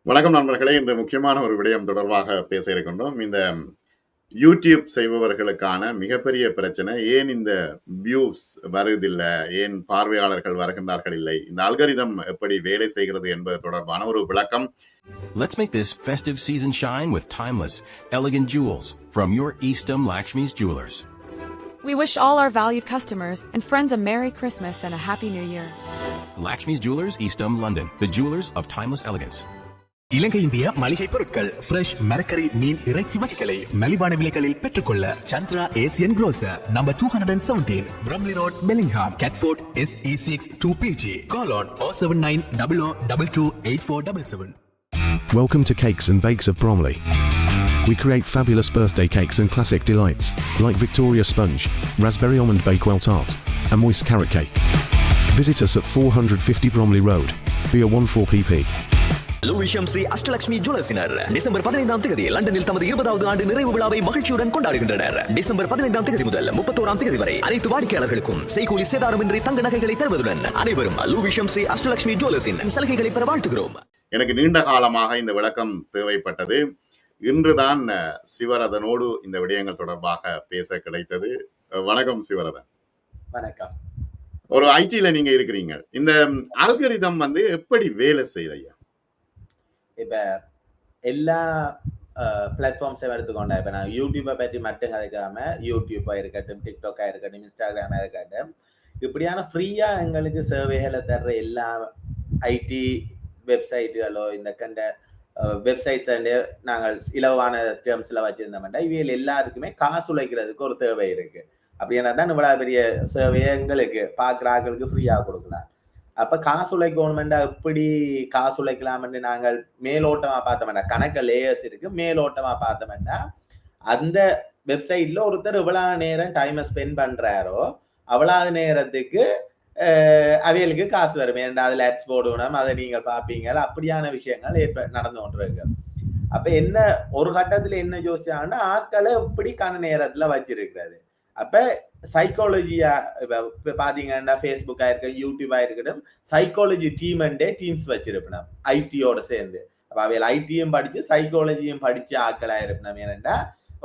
வணக்கம் நண்பர்களே. இன்று முக்கியமான ஒரு விடயம் தொடர்பாக பேச இருக்கின்றோம். இந்த யூடியூப் செய்பவர்களுக்கான மிகப்பெரிய பிரச்சனை, ஏன் இந்த வியூஸ் வருவதில்ல, ஏன் பார்வையாளர்கள் வருகின்றார்கள் இல்லை, இந்த அல்காரிதம் எப்படி வேலை செய்கிறது என்பது தொடர்பான ஒரு விளக்கம். Let's make this festive season shine with timeless, elegant jewels from your Eastham Lakshmi's Jewelers. We wish all our valued customers and friends a Merry Christmas and a Happy New Year. Lakshmi's Jewelers, Eastham, London. The jewelers of timeless elegance. இலங்கை இந்திய மளிகை பொருட்கள், fresh மரக்கறி, மீன், இறைச்சி வகைகளை மலிவான விலைகளில் பெற்றுக்கொள்ள Chandra Asian grocer, number 217, Bromley Road, Bellingham, Catford, SE6 2PG. Call on 07900228477. Welcome to Cakes and Bakes of Bromley. We create fabulous birthday cakes and classic delights, like Victoria Sponge, Raspberry Almond Bakewell Tart, and Moist Carrot Cake. Visit us at 450 Bromley Road, via 14PP. Lewisham Sri Ashtalakshmi ஜுவல்லர்ஸினர் December 15ஆம் தேதி லண்டனில் தமது 20வது ஆண்டு நிறைவு விழாவை மகிழ்ச்சியுடன் கொண்டாடுகின்றனர். December 15ஆம் தேதி முதல் 31ஆம் தேதி வரை அனைத்து வாடிக்கையாளர்களுக்கும் செய்கூலி சேதாரமின்றி தங்க நகைகளை தருவதுடன் அனைவரும் லூவிஷம் ஸ்ரீ அஷ்டலட்சுமி ஜுவல்லர்ஸின் சலுகைகளை பெற வாழ்த்துகிறோம். எனக்கு நீண்ட காலமாக இந்த விளக்கம் தேவைப்பட்டது. இன்றுதான் சிவரதனோடு இந்த விடயங்கள் தொடர்பாக பேச கிடைத்தது. வணக்கம் சிவரதன். வணக்கம். ஒரு ஐடில நீங்க இருக்கிறீங்க. இந்த அல்காரிதம் எப்படி வேலை செய்யுது? இப்ப எல்லா பிளாட்ஃபார்ம்ஸையும் எடுத்துக்கொண்டா, இப்ப நான் யூடியூப்பை பற்றி மட்டும் கதைக்காம யூடியூப்பா இருக்கட்டும், டிக்டாக்கா இருக்கட்டும், இன்ஸ்டாகிராமா இருக்கட்டும், இப்படியான ஃப்ரீயா எங்களுக்கு சேவைகளை தர்ற எல்லா ஐடி வெப்சைட்டுகளோ இந்த கண்ட வெப்சைட்ஸ் நாங்கள் இலவான டேர்ம்ஸ்ல வச்சிருந்தோம்னா இவைகள் எல்லாருக்குமே காசு உழைக்கிறதுக்கு ஒரு தேவை இருக்கு. அப்படின்னா தான் இவ்வளவு பெரிய சேவையை எங்களுக்கு பார்க்குற ஆட்களுக்கு ஃப்ரீயா கொடுக்கலாம். அப்ப காசு உழைக்கணுமெண்டா எப்படி காசு உழைக்கலாம்னு நாங்கள் மேலோட்டமா பார்த்தோம்னா, கணக்க லேயர்ஸ் இருக்கு. மேலோட்டமா பார்த்தோம்னா அந்த வெப்சைட்ல ஒருத்தர் எவ்வளவு நேரம் டைமை ஸ்பெண்ட் பண்றாரோ அவ்வளவு நேரத்துக்கு அவைகளுக்கு காசு வரும். ஏன்டா அதுல ஆட்ஸ் போடணும், அதை நீங்கள் பார்ப்பீங்க, அப்படியான விஷயங்கள் நடந்து கொண்டிருக்கு. அப்ப என்ன ஒரு கட்டத்துல என்ன யோசிச்சாங்கன்னா, ஆட்களை எப்படி கண நேரத்துல வச்சிருக்கிறது. அப்ப சைக்காலஜியா இப்ப பாத்தீங்கன்னா ஃபேஸ்புக்கா இருக்கட்டும், யூடியூபா இருக்கட்டும், சைக்காலஜி டீம்ஸ் வச்சிருப்பணும் ஐடியோட சேர்ந்து. அப்ப அவையில் ஐடியும் படிச்சு சைக்காலஜியும் படிச்சு ஆட்களா இருப்பணும். ஏன்னா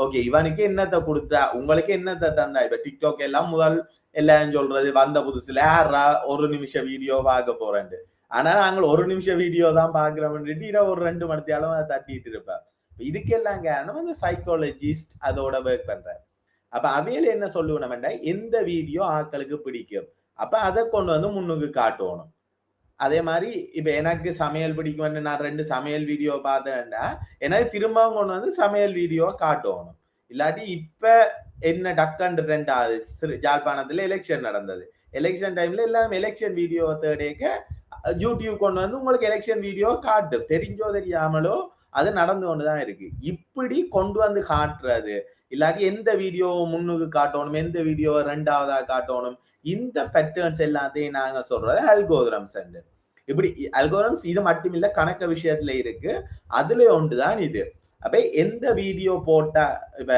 ஓகே, இவனுக்கு என்னத்தை கொடுத்தா உங்களுக்கு என்னத்தை தந்தா. இப்ப டிக்டாக் எல்லாம் முதல் எல்லாம் சொல்றது வந்த புதுசுல யாரா ஒரு நிமிஷம் வீடியோ பார்க்க போறேன். ஆனா நாங்கள் ஒரு நிமிஷம் வீடியோ தான் பாக்குறோம்னு ஒரு 2 மணித்தாலும் அதை தட்டிட்டு இருப்பேன். இதுக்கெல்லாம் காரணம் அந்த சைக்காலஜிஸ்ட் அதோட ஒர்க் பண்ற. அப்ப அவையில என்ன சொல்லுவோம்னா, எந்த வீடியோ ஆட்களுக்கு பிடிக்கும், அப்ப அதை கொண்டு வந்து முன்னுக்கு காட்டணும். அதே மாதிரி இப்ப எனக்கு சமையல் பிடிக்கும், நான் 2 சமையல் வீடியோ பார்த்தேன்னா எனக்கு திரும்பவும் கொண்டு வந்து சமையல் வீடியோ காட்டணும். இல்லாட்டி இப்ப என்ன டக்கண்டு 2வது ஜாழ்ப்பாணத்துல எலெக்ஷன் நடந்தது. எலெக்ஷன் டைம்ல எல்லாம் எலெக்ஷன் வீடியோ தேடிக்க யூடியூப் கொண்டு வந்து உங்களுக்கு எலெக்ஷன் வீடியோ காட்டு, தெரிஞ்சோ தெரியாமலோ அது நடந்து கொண்டுதான் இருக்கு. இப்படி கொண்டு வந்து காட்டுறது, இல்லாட்டி எந்த வீடியோ முன்னுக்கு காட்டணும், எந்த வீடியோ 2வதா காட்டணும், இந்த பேட்டர்ன்ஸ் எல்லாத்தையும் நாங்க சொல்றது அல்கோரிதம்ஸ். இப்படி அல்கோரிதம்ஸ் இது மட்டும் இல்ல, கணக்க விஷயத்துல இருக்கு. அதுல ஒன்றுதான் இது. அப்ப எந்த வீடியோ போட்டா இப்ப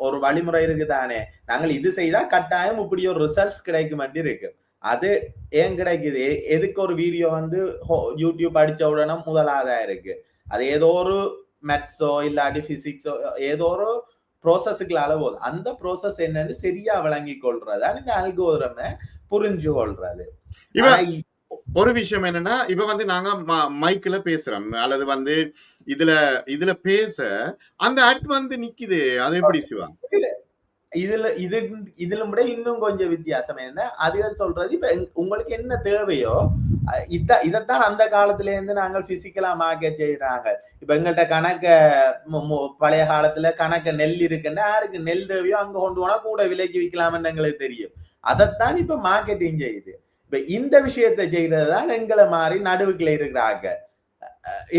ஒரு வழிமுறை இருக்குதானே, நாங்கள் இது செய்தா கட்டாயம் இப்படி ஒரு ரிசல்ட்ஸ் கிடைக்கும் இருக்கு. அது ஏன் கிடைக்குது? எதுக்கு ஒரு வீடியோ யூடியூப் அடிச்ச உடனே முதலாதா இருக்கு. அது ஏதோ ஒரு மேத்ஸோ இல்லாட்டி பிசிக்ஸோ ஏதோ ஒரு ப்ரோசஸுக்குள்ள போகுது. அந்த ப்ரோசஸ் என்னன்னு சரியா விளங்கி கொள்றது இந்த அல்கோரிதமை புரிஞ்சு கொள்றது. ஒரு விஷயம் என்னன்னா, இப்ப நாங்க மைக்ல பேசுறோம் அல்லது இதுல பேச அந்த அட் நிக்குது. அது எப்படி சிவா? இதுல விட இன்னும் கொஞ்சம் வித்தியாசம் என்ன, அதுகள் சொல்றது இப்ப உங்களுக்கு என்ன தேவையோ இதத்தான் அந்த காலத்துல இருந்து நாங்கள் பிசிக்கலா மார்க்கெட் செய்யறாங்க. இப்ப எங்கள்கிட்ட கணக்க பழைய காலத்துல கணக்க நெல் இருக்குன்னா யாருக்கு நெல் தேவையோ அங்க கொண்டு போனா கூட விலைக்கு விற்கலாம்னு எங்களுக்கு தெரியும். அதைத்தான் இப்ப மார்க்கெட்டிங் செய்யுது. இப்ப இந்த விஷயத்தை செய்யறதுதான் எங்களை மாதிரி நடுவுக்குள்ள இருக்கிறாங்க.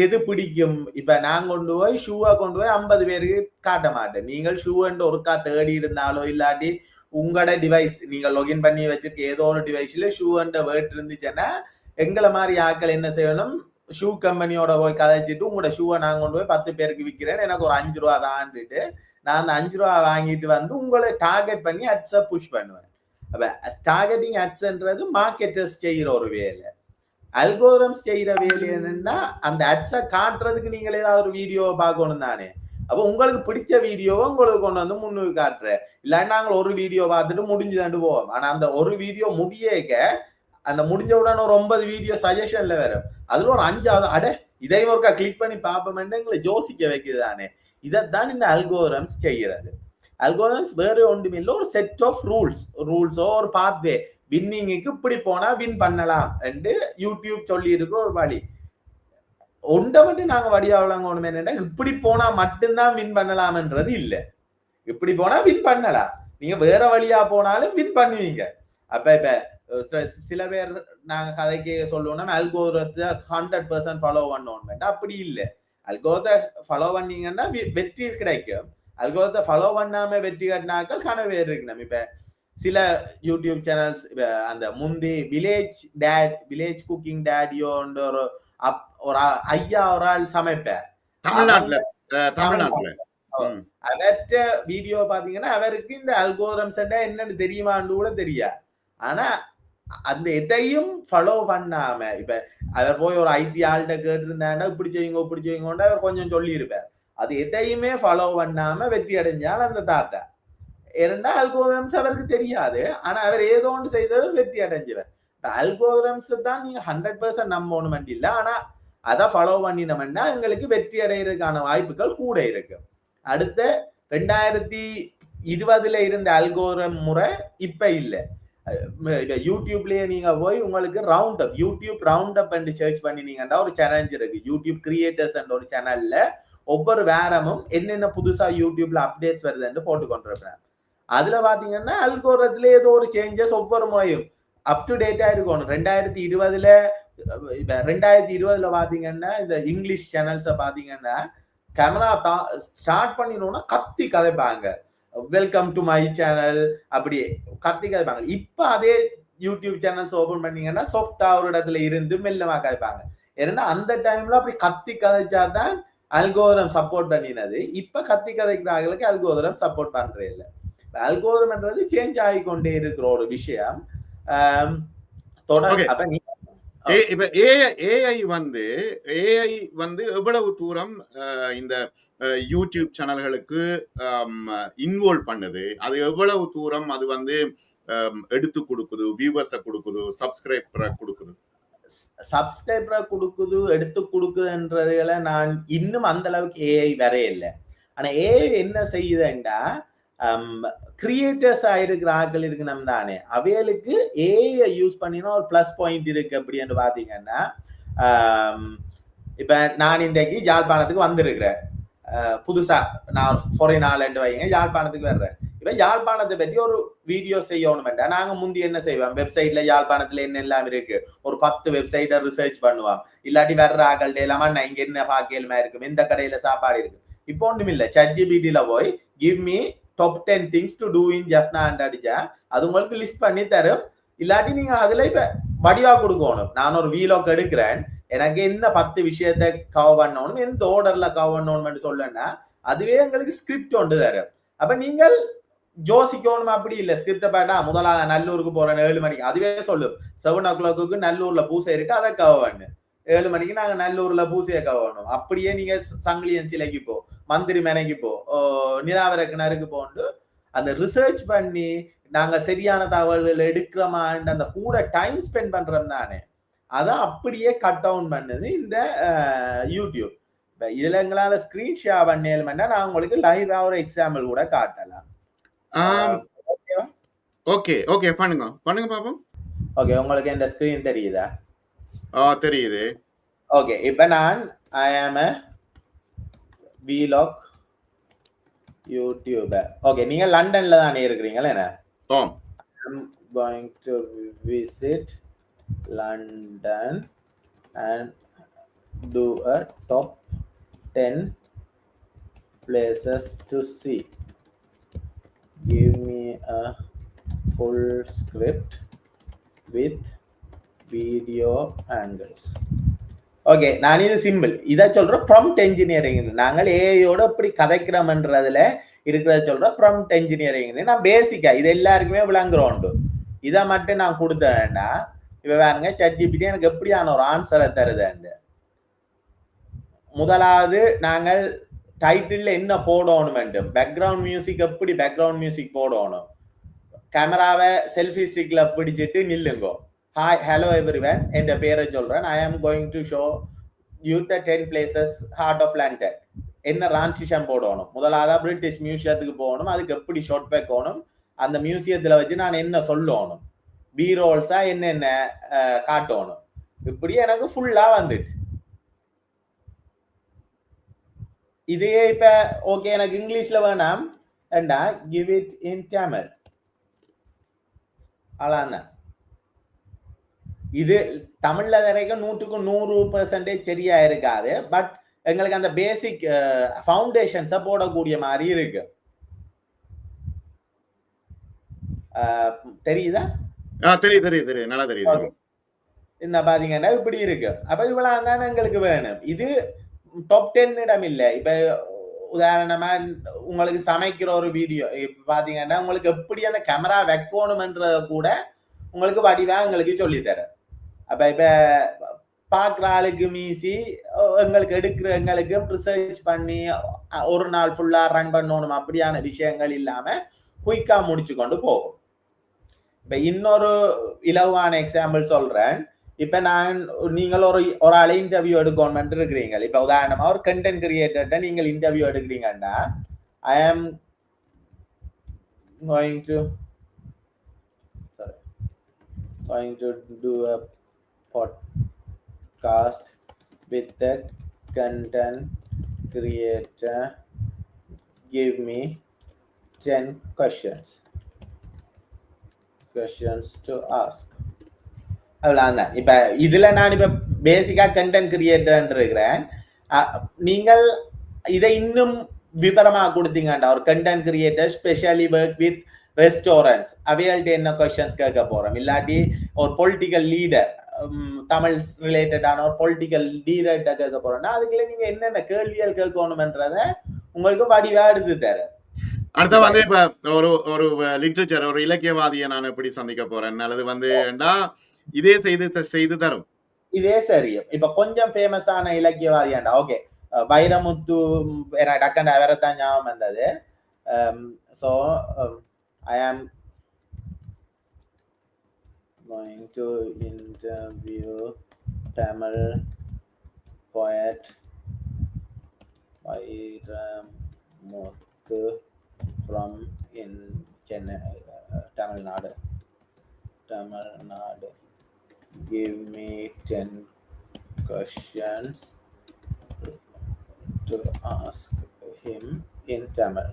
எது பிடிக்கும், இப்ப நான் கொண்டு போய் ஷூவை கொண்டு போய் 50 பேருக்கு காட்ட மாட்டேன். நீங்கள் ஷூ ஒருக்கா தேடி இருந்தாலோ இல்லாட்டி உங்களோட டிவைஸ் நீங்க லாகின் பண்ணி வச்சிருக்க ஏதோ ஒரு டிவைஸ்ல ஷூ வேர்ட் இருந்துச்சுன்னா எங்களை மாதிரி ஆட்கள் என்ன செய்யணும், ஷூ கம்பெனியோட போய் கதைச்சிட்டு உங்களோட ஷூவை நான் கொண்டு போய் 10 பேருக்கு விற்கிறேன், எனக்கு ஒரு 5 ரூபா தான்ட்டு நான் அந்த 5 ரூபா வாங்கிட்டு உங்களை டார்கெட் பண்ணி அட்ஸை புஷ் பண்ணுவேன். அப்ப டார்கெட்டிங் அட்ஸ்ன்றது மார்க்கெட்டர்ஸ் செய்யற ஒரு வேலை. அல்கோரிதம்ஸ் செய்யற வேலை என்னன்னா அந்த அட்ஸை காட்டுறதுக்கு நீங்கள் ஏதாவது ஒரு வீடியோவை பார்க்கணும் தானே. அப்போ உங்களுக்கு பிடிச்ச வீடியோவை உங்களுக்கு கொண்டு வந்து முன்னுக்கு காட்டுற, இல்லாட்டி நாங்கள் ஒரு வீடியோ பார்த்துட்டு முடிஞ்சுதாண்டு போவோம். ஆனா அந்த ஒரு வீடியோ முடியக்க அந்த முடிஞ்ச உடனே ஒரு 9 வீடியோ சஜஷன்ல வரும். அதுல ஒரு 5 அட இதையும் ஒருக்கா கிளிக் பண்ணி பார்ப்போம்னு எங்களை யோசிக்க வைக்குது தானே. இதைத்தான் இந்த அல்கோரிதம்ஸ் செய்யறது. அல்கோரிதம்ஸ் வேற ஒன்றுமே இல்லை, ஒரு செட் ஆஃப் ரூல்ஸோ ஒரு பாத்வே. வின்னிங்குக்கு இப்படி போனா வின் பண்ணலாம் என்று யூடியூப் சொல்லி இருக்கிற ஒரு வழி. ஒன்றை மட்டும் நாங்க வடிவாவலாங்க ஒண்ணுமே என்னன்னா, இப்படி போனா மட்டும்தான் வின் பண்ணலாம்ன்றது இல்லை. இப்படி போனா வின் பண்ணலாம், நீங்க வேற வழியா போனாலும் வின் பண்ணுவீங்க. அப்ப இப்ப சில பேர் நாங்க கதைக்கு சொல்லுவோம்னா அல்கோரிதத்தை 100% ஃபாலோ பண்ணணும். அப்படி இல்லை. அல்கோரிதத்தை ஃபாலோ பண்ணீங்கன்னா வெற்றி கிடைக்கும். அல்கோரிதத்தை ஃபாலோ பண்ணாம வெற்றி கட்டினாக்கள் கனவே இருக்கு. நம்ம இப்ப சில யூடியூப் சேனல்ஸ் அந்த முந்தி வில்லேஜ் குக்கிங் டேடியோன்ற ஒரு ஐயா ஒரு ஆள் சமைப்பார் தமிழ்நாட்டுல. அவர்கிட்ட வீடியோ பாத்தீங்கன்னா அவருக்கு இந்த அல்கோரிதம்ஸ் என்னன்னு தெரியுமான்னு கூட தெரியாது. ஆனா அந்த எதையும் ஃபாலோ பண்ணாம இப்ப அவர் போய் ஒரு ஐடி ஆள்கிட்ட கேட்டு இருந்தாருன்னா இப்படி செய்யுங்க அவர் கொஞ்சம் சொல்லி இருப்பார். அது எதையுமே ஃபாலோ பண்ணாம வெற்றி அடைஞ்சால் அந்த தாத்தா ஏன்னா அல்கோரிதம்ஸ் அவருக்கு தெரியாது. ஆனா அவர் ஏதோ ஒன்று செய்தவர் வெற்றி அடைஞ்சுவார். அல்கோரிதம்ஸ் தான் நீங்க 100% நம்பணும் இல்லை. ஆனா அதை ஃபாலோ பண்ணினோம்னா எங்களுக்கு வெற்றி அடைகிறதுக்கான வாய்ப்புகள் கூட இருக்கு. அடுத்த 2020 இருந்த அல்கோரிதம் முறை இப்ப இல்லை. யூடியூப்லயே நீங்க போய் உங்களுக்கு யூடியூப் ரவுண்ட் அப் சர்ச் பண்ணினீங்கன்னா ஒரு சேலஞ்ச் இருக்கு. யூடியூப் கிரியேட்டர்ஸ் ஒரு சேனல்ல ஒவ்வொரு வாரமும் என்னென்ன புதுசா யூடியூப்ல அப்டேட்ஸ் வருதுன்னு போட்டு கொண்டிருப்பேன். அதுல பாத்தீங்கன்னா அல்கோரிதத்துல ஏதோ ஒரு சேஞ்சஸ் ஒவ்வொரு முறையும் அப் டு டேட்டா இருக்கணும். 2020 பாத்தீங்கன்னா இந்த இங்கிலீஷ் சேனல்ஸ பாத்தீங்கன்னா கேமரா ஸ்டார்ட் பண்ணினோம்னா கத்தி கதைப்பாங்க, வெல்கம் டு மை சேனல் அப்படி கத்தி கதைப்பாங்க. இப்ப அதே யூடியூப் சேனல்ஸ் ஓபன் பண்ணீங்கன்னா சாஃப்டா ஒரு இடத்துல இருந்து மெல்லமா கதைப்பாங்க. ஏன்னா அந்த டைம்ல அப்படி கத்தி கதைச்சாதான் அல்கோரிதம் சப்போர்ட் பண்ணினது. இப்ப கத்தி கதைக்கிறார்களுக்கு அல்கோரிதம் சப்போர்ட் பண்றே இல்லை. அல்கோரிதம்ன்றது சேஞ்ச் ஆகிக்கொண்டே இருக்கிற ஒரு விஷயம். இப்ப ஏஐ வந்து எவ்வளவு தூரம் இந்த யூடியூப் சேனல்களுக்கு இன்வால்வ் பண்ணுது, அது எவ்வளவு தூரம் அது வந்து எடுத்து கொடுக்குது, வியூவர்ஸை கொடுக்குது, சப்ஸ்கிரைபரை கொடுக்குது, எடுத்து கொடுக்குதுன்றதுல நான் இன்னும் அந்த அளவுக்கு ஏஐ வர இல்லை. ஆனா ஏஐ என்ன செய்யுதுண்டா கிரியேட்டர்ஸ் ஆயிருக்கிற ஆட்கள் இருக்கு நம்ம தானே, அவைகளுக்கு ஏஐ யூஸ் பண்ணினா ஒரு பிளஸ் பாயிண்ட் இருக்கு. அப்படின்னு பாத்தீங்கன்னா இப்ப நான் இன்றைக்கு யாழ்ப்பாணத்துக்கு வந்திருக்கிறேன். புதுசா நான் ஃபாரின் ஆளுண்டு வைங்க யாழ்ப்பாணத்துக்கு வர்றேன். இப்ப யாழ்ப்பாணத்தை பற்றி ஒரு வீடியோ செய்யணும்டா நாங்க முந்தி என்ன செய்வோம், வெப்சைட்ல யாழ்ப்பாணத்துல என்ன எல்லாம் இருக்கு ஒரு 10 வெப்சைட்டை ரிசர்ச் பண்ணுவோம். இல்லாட்டி வர்ற ஆகள்கிட்ட இல்லாம நான் இங்க என்ன பாக்கலுமா இருக்கும், எந்த கடையில சாப்பாடு இருக்கு. இப்போ ஒன்றும் இல்லை, ChatGPT-ல போய் give me top 10 things to do in Jaffna அடிச்சா அது உங்களுக்கு லிஸ்ட் பண்ணி தரும். இல்லாட்டி நீங்க அதுல இப்ப வடிவா கொடுக்கணும். நான் ஒரு வீலாக் எடுக்கிறேன், எனக்கு என்ன 10 விஷயத்தை கவர் பண்ணணும், எந்த ஆர்டர்ல கவர் பண்ணணும்னு சொல்லனா அதுவே எங்களுக்கு ஸ்கிரிப்ட் ஒன்று தரும். அப்ப நீங்கள் யோசிக்கணும். அப்படி இல்லை, ஸ்கிரிப்டை பாட்டா முதலாக நல்லூருக்கு போறேன் 7 மணிக்கு அதுவே சொல்லும் 7 o'clock நல்லூர்ல பூசை இருக்கு அதை கவர் பண்ணு, 7 மணிக்கு நாங்க நல்லூர்ல பூசையை கவரணும். அப்படியே நீங்க சங்கிலியன் சிலைக்கு போ, மந்திரி மேனைக்கு போ, நிலாவர கிணறுக்கு போண்டு அந்த ரிசர்ச் பண்ணி நாங்க சரியான தகவல்கள் எடுக்கிறோமான்னு அந்த கூட டைம் ஸ்பெண்ட் பண்றோம் தானே, அதான் அப்படியே கட் டவுன் பண்ணுது இந்த யூடியூப். இதுல எங்களால ஸ்கிரீன் ஷேர் பண்ணேன்னா நான் உங்களுக்கு லைவா ஒரு எக்ஸாம்பிள் கூட காட்டலாம். ஓகே ஓகே பண்ணுங்க பாப்போம். ஓகே, உங்களுக்கு இந்த ஸ்கிரீன் தெரியுதா? தெரியுது. ஓகே, இப்ப நான் ஐ ஆம் a vlog YouTuber. ஓகே, நீங்க லண்டன்ல தானே இருக்கிறீங்களா? என்ன I'm going to visit London and do a top 10 places to see. Give me a full script with video angles. Okay, நான் இது சிம்பிள் இதை சொல்றோம் ப்ராம்ப்ட் என்ஜினியரிங். நாங்கள் ஏஐயோட இப்படி கதைக்கிறோம்ன்றதுல இருக்கிறத சொல்றோம் ப்ராம்ப்ட் என்ஜினியரிங். நான் பேசிக்கா இது எல்லாருக்குமே விளங்குறோம். இதை மட்டும் நான் கொடுத்தேன்னா இப்ப பாருங்க ChatGPT எனக்கு எப்படியான ஒரு ஆன்சரை தருது. முதலாவது நாங்கள் டைட்டில் என்ன போடணும் வேண்டும், பேக்ரவுண்ட் மியூசிக் எப்படி பேக்ரவுண்ட் மியூசிக் போடணும், கேமராவை செல்ஃபி ஸ்டிக்ல பிடிச்சிட்டு நில்லுங்கோ, ஹாய் ஹலோ எவ்ரிவன் என்ற பேரை சொல்றேன், I am going to show you the 10 places heart of London, என்ன டிரான்சிஷன் போடணும், முதலாவது பிரிட்டிஷ் மியூசியத்துக்கு போகணும், அதுக்கு எப்படி ஷார்ட் வைக்கணும், அந்த மியூசியத்துல வச்சு நான் என்ன சொல்லணும், பி ரோல்ஸா என்னென்ன காட்டணும், இப்படி எனக்கு ஃபுல்லா வந்துட்டு. இதையே இப்ப ஓகே எனக்கு இங்கிலீஷ்ல வேணாம் ஏண்டா கிவ் இட் இன் தமிழ், அவ்வளவுதான். இது தமிழ்ல வரைக்கும் 100% சரியா இருக்காது, பட் எங்களுக்கு அந்த பேசிக் ஃபவுண்டேஷன்ஸை போடக்கூடிய மாதிரி இருக்கு. தெரியுதா? தெரியுது நல்லா தெரியுது. இந்த பாத்தீங்கன்னா இப்படி இருக்கு. அப்ப இவ்வளவு தானே எங்களுக்கு வேணும். இது டாப் 10 இடம் இல்லை. இப்ப உதாரணமா உங்களுக்கு சமைக்கிற ஒரு வீடியோ இப்ப பாத்தீங்கன்னா உங்களுக்கு எப்படி அந்த கேமரா வைக்கணும்ன்றத கூட உங்களுக்கு வடிவா உங்களுக்கு சொல்லித்தர. அப்ப இப்ப பாக்குற ஆளுக்கு மீசி எங்களுக்கு எடுக்கிற எங்களுக்கு ரிசர்ச் பண்ணி ஒரு நாள் ஃபுல்லா ரன் பண்ணணும் அப்படியான விஷயங்கள் இல்லாம குயிக்கா முடிச்சு கொண்டு போகும். இப்ப இன்னொரு இலவான எக்ஸாம்பிள் சொல்றேன். இப்ப நீங்கள் ஒரு ஆளை இன்டர்வியூ எடுக்கணும் இருக்கிறீங்க. இப்ப உதாரணமா ஒரு கண்டென்ட் கிரியேட்டர்ட்ட நீங்கள் இன்டர்வியூ எடுக்கிறீங்கன்னா, ஐ ஆம் going to do a podcast with the content creator, give me 10 questions to ask. அவ்வளவுதான். இப்ப இதுல நான் இப்ப பேசிக்கா கண்டென்ட் கிரியேட்டர் இருக்கிறேன். நீங்கள் இதை இன்னும் விவரமா கொடுத்தீங்கடா, ஒரு content creator specially work with restaurants, அவைகள்ட்ட என்ன கொஸ்டின்ஸ் கேட்க போறோம், இல்லாட்டி ஒரு பொலிட்டிக்கல் லீடர், தமிழ் ரிலேட்டடான ஒரு பொலிட்டிக்கல் லீடர்கிட்ட கேட்க போறோம்னா அதுக்குள்ள நீங்க என்னென்ன கேள்விகள் கேட்கணும்ன்றத உங்களுக்கு வடிவா எடுத்து தர. அடுத்த வந்து இப்ப ஒரு லிட்ரேச்சர் ஒரு இலக்கியவாதியை நான் எப்படி சந்திக்க போறேன், அல்லது வந்து இதே செய்து தரும். இதே சரி. இப்ப கொஞ்சம் ஃபேமஸான இலக்கியவாதியாண்டா ஓகே வைரமுத்து, டக்கண்ட அவரைத்தான் ஞாபகம் வந்தது. So I am going to interview Tamil poet Vairamuthu from in Chennai, Tamil Nadu. Give me 10 questions to ask him in Tamil.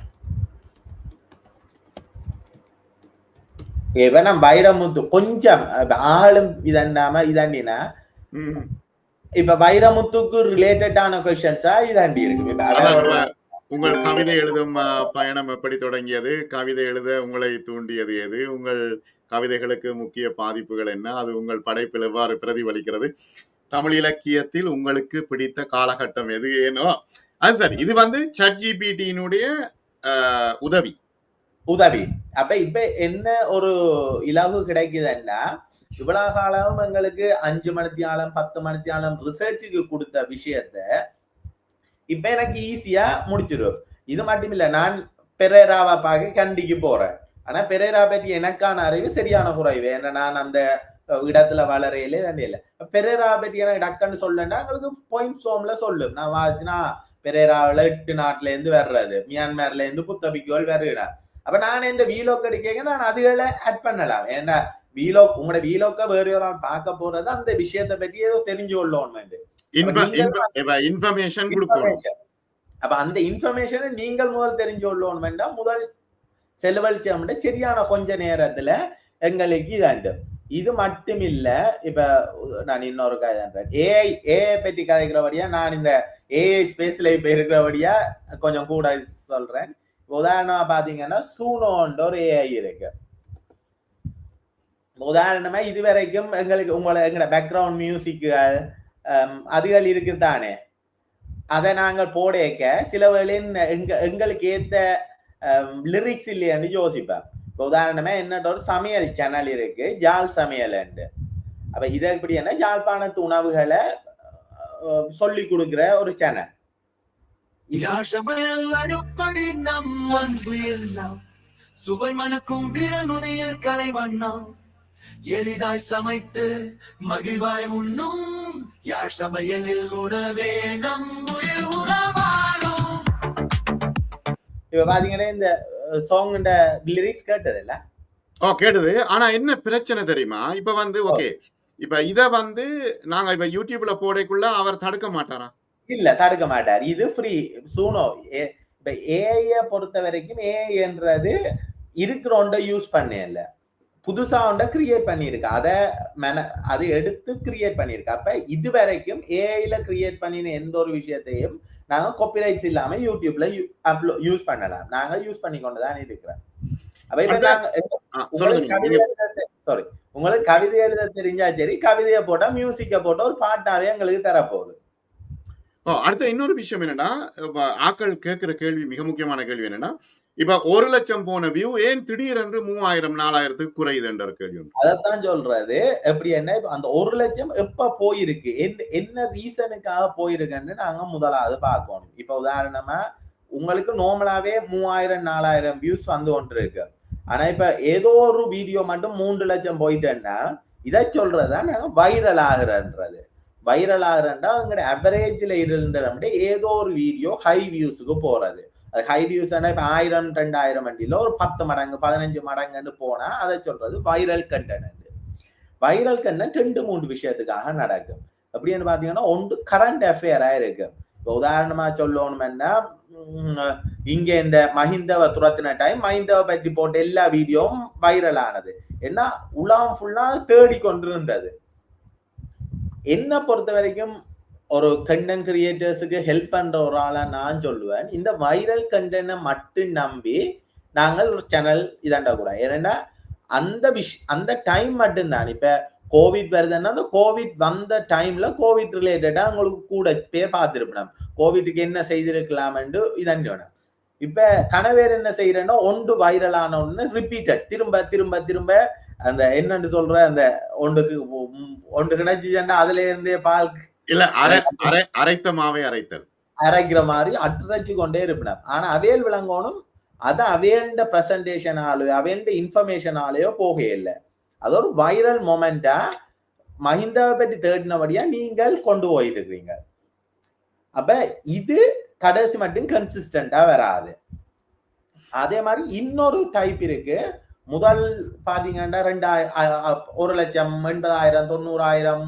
இவன் வைரமுத்து கொஞ்சம் ஆளும் இதாண்டினா இப்ப வைரமுத்துக்கு ரிலேட்டடான கொஸ்டின்ஸா இதாண்டி இருக்கு. உங்கள் கவிதை எழுதும் பயணம் எப்படி தொடங்கியது, கவிதை எழுத உங்களை தூண்டியது எது, உங்கள் கவிதைகளுக்கு முக்கிய பாதிப்புகள் என்ன, அது உங்கள் படைப்பில் எவ்வாறு பிரதிபலிக்கிறது, தமிழ் இலக்கியத்தில் உங்களுக்கு பிடித்த காலகட்டம் எது, ஏனோ அது சரி. இது வந்து ChatGPT-னுடைய உதவி. அப்ப இப்ப என்ன ஒரு இலகு கிடைக்குதுன்னா, இவ்வளவு காலம் எங்களுக்கு 5 மணித்தியாலம் 10 மணித்தியாலம் ரிசர்ச்சுக்கு கொடுத்த விஷயத்த இப்ப எனக்கு ஈஸியா முடிச்சிடும். இது மட்டும் இல்ல, நான் பெரேராவை பார்க்க கண்டிக்கு போறேன். ஆனா பெரேரா பற்றி எனக்கான அறிவு சரியான குறைவு. ஏன்னா நான் அந்த இடத்துல வளரையிலே தண்ணி இல்லை. பெரேரா பற்றி எனக்கு டக்குன்னு சொல்லணும்னா எங்களுக்கு பாயிண்ட் ஃபார்ம்ல சொல்லும். நான் வாச்சுனா பெரேராவில் 8 நாட்டுல இருந்து வர்றது, மியான்மர்ல இருந்து புத்தபிக்கோல் வருகிறார். அப்ப நான் இந்த வீலோக் எடுக்க நான் அதுகளை ஆட் பண்ணலாம். ஏன்னா வீலோக் உங்களோட வீலோக்க வேற ஒரு பார்க்க போறது அந்த விஷயத்தை பற்றி ஏதோ தெரிஞ்சு கொள்ளணும். அப்ப அந்த இன்ஃபர்மேஷனை நீங்கள் முதல் தெரிஞ்சு கொள்ளணும். முதல் செலவழிச்சோம் சரியான கொஞ்ச நேரத்துல எங்களுக்கு இதாண்டு. இது மட்டும் இல்ல, இப்ப நான் இன்னொரு கதை ஏஐ பற்றி கதைக்கிறபடியா நான் இந்த ஏஐ ஸ்பேஸ்ல இப்ப இருக்கிறபடியா கொஞ்சம் கூட சொல்றேன். உதாரணமா பாத்தீங்கன்னா சூனோன்ற ஒரு ஏஐ இருக்கு. உதாரணமா இதுவரைக்கும் எங்களுக்கு எங்களோட பேக்ரவுண்ட் மியூசிக்குகள் அதுகள் இருக்குதானே, அதை நாங்கள் போடேக்க சில வேளையின் எங்களுக்கு ஏத்த லிரிக்ஸ் இல்லையான்னு யோசிப்பேன். இப்போ உதாரணமா என்னோட ஒரு சமையல் சேனல் இருக்கு, ஜால் சமையல். அப்ப இதை எப்படி என்ன யாழ்ப்பாணத்து உணவுகளை சொல்லி கொடுக்கிற ஒரு சேனல். அனுப்படி நம் அன்பு எல்லாம் சுவை மணக்கும் விரலுணையில் கலை வண்ணம் எளிதாய் சமைத்து மகிழ்வாய் உண்ணும் யாழ் சமையலில் உணவே நம் உயிர் உறவாடும். இப்ப பாத்தீங்கன்னா இந்த சாங் லிரிக்ஸ் கேட்டது இல்ல? கேட்டது. ஆனா என்ன பிரச்சனை தெரியுமா? இப்ப வந்து ஓகே, இப்ப இத வந்து நாங்க இப்ப யூடியூப்ல போடக்குள்ள அவர் தடுக்க மாட்டாரா? இல்ல, தடுக்க மாட்டார். இது ஃப்ரீ சூனோ. இப்ப ஏஐ பொறுத்த வரைக்கும் ஏஐ என்றது இருக்கிறோண்ட யூஸ் பண்ணல, புதுசா ஒன்றை கிரியேட் பண்ணிருக்கு, அதை எடுத்து கிரியேட் பண்ணிருக்கு. அப்ப இது வரைக்கும் ஏஐல கிரியேட் பண்ணின எந்த ஒரு விஷயத்தையும் நாங்க காப்பிரைட்ஸ் இல்லாம யூடியூப்ல யூஸ் பண்ணலாம். நாங்க யூஸ் பண்ணி கொண்டுதான் இருக்கிறோம். அப்ப சாரி, உங்களுக்கு கவிதை எழுத தெரிஞ்சா சரி, கவிதையை போட்டா மியூசிக்க போட்டா ஒரு பாட்டாவே எங்களுக்கு தரப்போகுது. அடுத்த இன்னொரு விஷயம் என்னன்னா, ஆக்கள் கேட்கிற கேள்வி, மிக முக்கியமான கேள்வி என்னன்னா, இப்ப 1 லட்சம் போன வியூ ஏன் திடீரென்று 3000 4000 குறையுது என்ற கேள்வி. அதான் சொல்றது. எப்படி என்ன அந்த 1 லட்சம் எப்ப போயிருக்கு, என்ன ரீசனுக்காக போயிருக்குன்னு நாங்க முதலாவது பார்க்கணும். இப்ப உதாரணமா உங்களுக்கு நார்மலாவே 3000 4000 வியூஸ் வந்து ஒன்று இருக்கு. ஆனா இப்ப ஏதோ ஒரு வீடியோ மட்டும் 3 லட்சம் போயிட்டேன்னா இதை சொல்றதா நாங்க வைரல் ஆகுறன்றது. வைரல் ஆகுறா உங்களோட அவரேஜ்ல இருந்த ஏதோ ஒரு வீடியோ ஹை வியூஸுக்கு போறது. அது ஹை வியூஸ் இப்ப 1000 2000 வண்டியில ஒரு 10 மடங்கு 15 மடங்குன்னு போனா அதை சொல்றது வைரல் கண்டென்ட். வைரல் கண்டென்ட் 2-3 விஷயத்துக்காக நடக்கும். அப்படின்னு பாத்தீங்கன்னா ஒன்று கரண்ட் அஃபேரா இருக்கு. இப்போ உதாரணமா சொல்லணும்னா, இங்க இந்த மஹிந்தவை துரத்தின டைம் மஹிந்தவை பற்றி போட்ட எல்லா வீடியோவும் வைரல் ஆனது. ஏன்னா உலகம் ஃபுல்லா தேடி கொண்டிருந்தது. என்ன பொறுத்த வரைக்கும் ஒரு கண்டென்ட் கிரியேட்டர்ஸுக்கு ஹெல்ப் பண்ற ஒரு ஆளா நான் சொல்லுவேன், இந்த வைரல் கண்டென்ட்டை மட்டும் நம்பி நாங்கள் ஒரு சேனல் இதாண்டா கூட. ஏன்னா அந்த டைம் மட்டும்தான். இப்ப கோவிட் வருதுன்னா அந்த கோவிட் வந்த டைம்ல கோவிட் ரிலேட்டடா உங்களுக்கு கூட பேர் பார்த்திருப்போம், கோவிட்டுக்கு என்ன செய்திருக்கலாம் என்று இதன். இப்ப கணவர் என்ன செய்யறேன்னா ஒன்று வைரல் ஆன ஒண்ணு ரிப்பீட்டட் திரும்ப திரும்ப திரும்ப அந்த என்னன்னு சொல்ற அந்த ஒன்று கிடைச்சுன்னா அதுல இருந்தே பால் இல்ல அரைத்த மாவை அரைக்கிற மாதிரி அரைச்சு கொண்டே இருப்பினார். ஆனா அவையல் விளங்கணும், அது அவையல்ட பிரசன்டேஷனாலோ அவையல்ட இன்ஃபர்மேஷனாலேயோ போக இல்லை. அது ஒரு வைரல் மொமெண்டா மஹிந்தாவை பற்றி தேடினபடியா நீங்கள் கொண்டு போயிட்டு இருக்கிறீங்க. அப்ப இது கடைசி மட்டும் கன்சிஸ்டண்டா வராது. அதே மாதிரி இன்னொரு டைப் இருக்கு. முதல் பாத்தீங்கன்னா 1 லட்சம் 80,000 90,000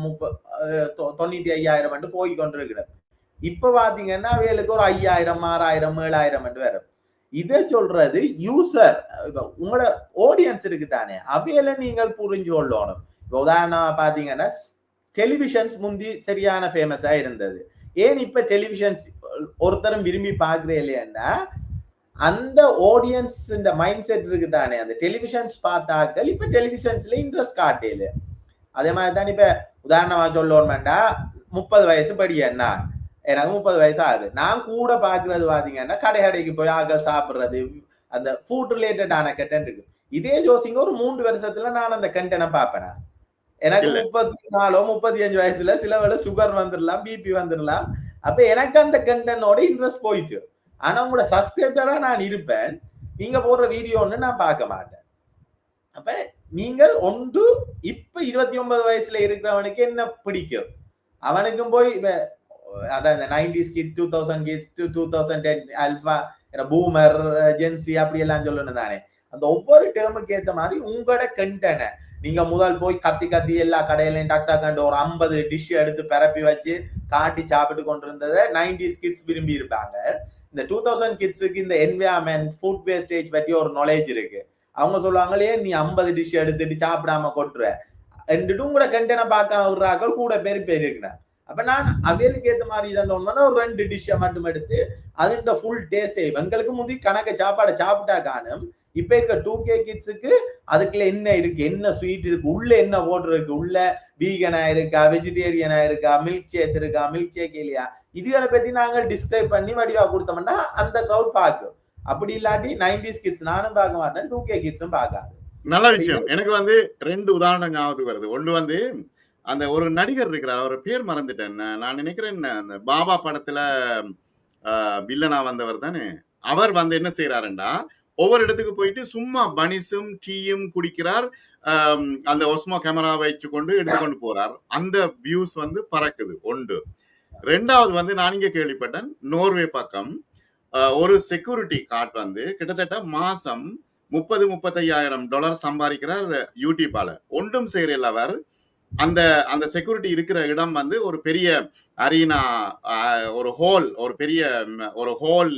95,000 போய் கொண்டிருக்கிறது. இப்ப பாத்தீங்கன்னா அவைகளுக்கு ஒரு 5,000 6,000 7,000 வரும். இதை சொல்றது யூசர், உங்களோட ஆடியன்ஸ் இருக்கு தானே, அவையில நீங்கள் புரிஞ்சு கொள்ளணும். உதாரணமா பாத்தீங்கன்னா டெலிவிஷன்ஸ் முந்தி சரியான ஃபேமஸா இருந்தது. ஏன் இப்ப டெலிவிஷன்ஸ் ஒருத்தரும் விரும்பி பாக்குறே இல்லையா, அந்த ஆடியன்ஸ் இந்த மைண்ட் செட் இருக்கு தானே, அந்த டெலிவிஷன்ஸ் பார்த்தாக்கள் இப்ப டெலிவிஷன்ஸ்ல இன்ட்ரெஸ்ட் காட்டல. அதே மாதிரி தான் இப்ப உதாரணமா சொல்லணும்னா 30 வயசு படியன்னா எனக்கு 30 வயசு ஆகுது. நான் கூட பாக்குறது பாத்தீங்கன்னா கடைக்கு போய் ஆக்கள் சாப்பிடுறது, அந்த ஃபுட் ரிலேட்டடான கண்டென்ட் இருக்கு. இதே ஜோசிங்க ஒரு 3 வருஷத்துல நான் அந்த கண்டென்ட்டை பார்ப்பேனா, எனக்கு 34 35 வயசுல சில வேளை சுகர் வந்துடலாம், பிபி வந்துடலாம். அப்ப எனக்கு அந்த கண்டென்ட்டோட இன்ட்ரெஸ்ட் போயிட்டு, ஆனா உங்களோட சப்ஸ்கிரைபரா நான் இருப்பேன், நீங்க போடுற வீடியோன்னு நான் பார்க்க மாட்டேன். அப்ப நீங்கள் ஒன்று இப்ப 29 வயசுல இருக்கிறவனுக்கு என்ன பிடிக்கும், அவனுக்கும் போய் அதான் இந்த 90s kid 2000 kids 2010 alpha boomer gen Z அப்படி எல்லாம் சொல்லணும் தானே. அந்த ஒவ்வொரு டேர்முக்கு ஏற்ற மாதிரி உங்களோட கண்டென்ட் நீங்க முதல் போய் கத்தி எல்லா கடையிலையும் டாக்டா கண்டு ஒரு 50 டிஷ் எடுத்து பரப்பி வச்சு காட்டி சாப்பிட்டு கொண்டிருந்ததை 90s கிட்ஸ் விரும்பி இருப்பாங்க. இந்த 2000 கிட்ஸுக்கு இந்த என்விரான்மெண்ட் ஃபுட் வேஸ்டேஜ் பற்றி ஒரு நாலேஜ் இருக்கு. அவங்க சொல்லுவாங்களே நீ 50 டிஷ் எடுத்துட்டு சாப்பிடாம கொட்டுற ரெண்டுட்டும் கூட கண்டென்ட்டை பார்க்க விடுறாக்கள் கூட பேர் இருக்கிறேன். அப்ப நான் அவைகளுக்கு ஏற்ற மாதிரி இதோம்னா ஒரு 2 டிஷ்ஷை மட்டும் எடுத்து அதுண்ட ஃபுல் டேஸ்டே எங்களுக்கு முந்தி கணக்க சாப்பாடை சாப்பிட்டா காணும். இப்ப இருக்க 2K கிட்ஸுக்கு அதுக்குள்ள என்ன இருக்கு, என்ன ஸ்வீட் இருக்கு, உள்ள என்ன போர்டர் இருக்கு, உள்ள வீகனா இருக்கா, வெஜிடேரியனா இருக்கா, மில்க் ஷேக் இருக்கா, மில்க் ஷேக் இல்லையா, இதுகளை பற்றி நாங்கள் டிஸ்கிரைப் பண்ணி வடிவா கொடுத்தோம்னா அந்த கிரௌட் பார்க்கும். அப்படி இல்லாட்டி 90s கிட்ஸ் நானும் பார்க்க மாட்டேன், 2K கிட்ஸும் பார்க்காது. நல்ல விஷயம். எனக்கு வந்து 2 உதாரணம் ஞாபகத்துக்கு வருது. ஒன்று வந்து அந்த ஒரு நடிகர் இருக்கிறார், அவர் பேர் மறந்துட்டேன். நான் நினைக்கிறேன் அந்த பாபா படத்துல வில்லனா வந்தவர் தானே. அவர் வந்து என்ன செய்யறாருண்டா, ஒவ்வொரு இடத்துக்கு போயிட்டு சும்மா பனிஸும் டீயும் குடிக்கிறார். அந்த ஒஸ்மோ கேமரா வச்சு கொண்டு எடுத்துக்கொண்டு போறார். அந்த வியூஸ் வந்து பறக்குது ஒன்று. ரெண்டாவது வந்து நான் இங்க கேள்விப்பட்டேன், நோர்வே பக்கம் ஒரு செக்யூரிட்டி கார்டு வந்து கிட்டத்தட்ட மாசம் $30,000-35,000 சம்பாதிக்கிறார் யூடியூப்பால. ஒன்றும் செய்யறதில்ல அவர். அந்த அந்த செக்யூரிட்டி இருக்கிற இடம் வந்து ஒரு பெரிய அரீனா, ஒரு பெரிய ஒரு ஹோல்